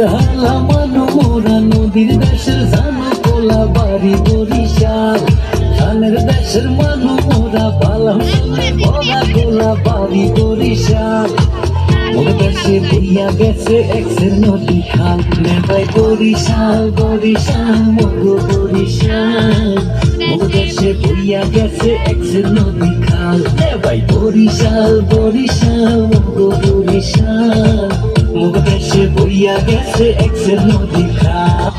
হালা মানু মোরা নদীর দেশের জানো কোলা বাড়ি বরিশাল ধানের দেশের মানু মোরা পালাম ওরা কোলা বাড়ি বরিশাল মোর দেশে বইয়া গেছে এক্সের নদী খাল নে ভাই বরিশাল বরিশাল মোগো বরিশাল মোর দেশে বইয়া গেছে এক্সের নদী খাল নে ভাই বরিশাল বরিশাল মোগো বরিশাল মোর দেশে বইয়া গেছে এক্সের নদী খাল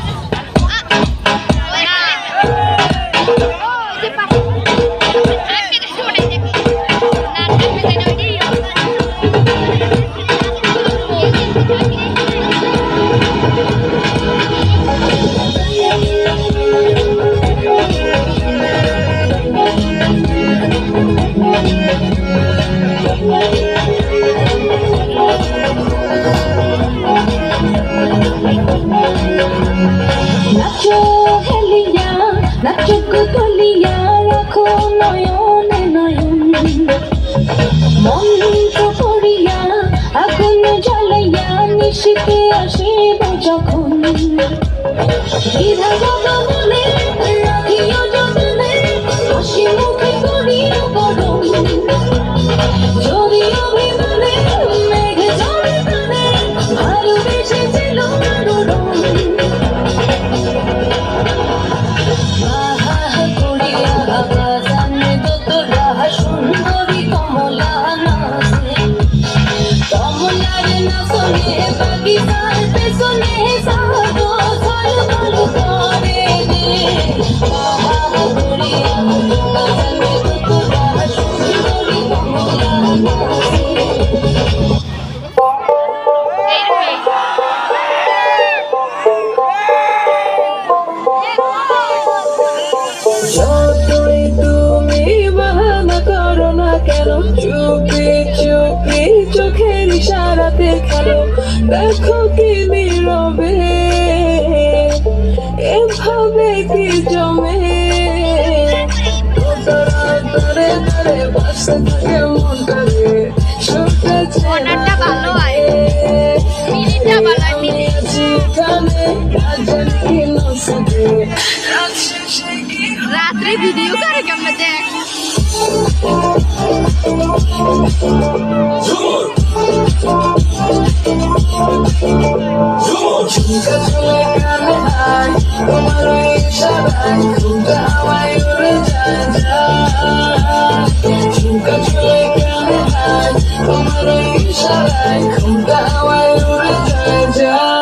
নাচো হেলিয়া নাচো গলিয়া রাখো নয়নে নয়ন মন্ত্র করিয়া আগুন জ্বালাইয়া নিশিতে আসিব যখন বিধাতা বলে রাখিও যতনে হাসি মুখে করিও গরম যদি অভিমানে মেঘ ঝরে প্রাণে ভালোবেসেছিল মনোরম সুন্দরী কমলা নাচে কমলার নাচনে বাগিচার পেছনে সাগো ছলছল করে রে সুন্দরী কমলা নাচে যতই তুমি বাহানা করো না কেন চুপি চুপি চোখের ইশারাতে খেলো দেখো কি নীরবে এভাবে কি জমে ধরে ধরে বাসে থাকে মনটা রে সুখে অর্ডারটা ভালো হয় মিনিটটা ভালো হয় মিনিট কানে কাজল কি নসবে রাত্রে ভিডিও করে কেমন দেখ ঝুমকা চলে কানে হাই তোমার ইশারায় ঝুমকা হাওয়ায় উড়ে যায় ঝুমকা চলে কানে হাই তোমার ইশারায় ঝুমকা হাওয়ায় উড়ে যায়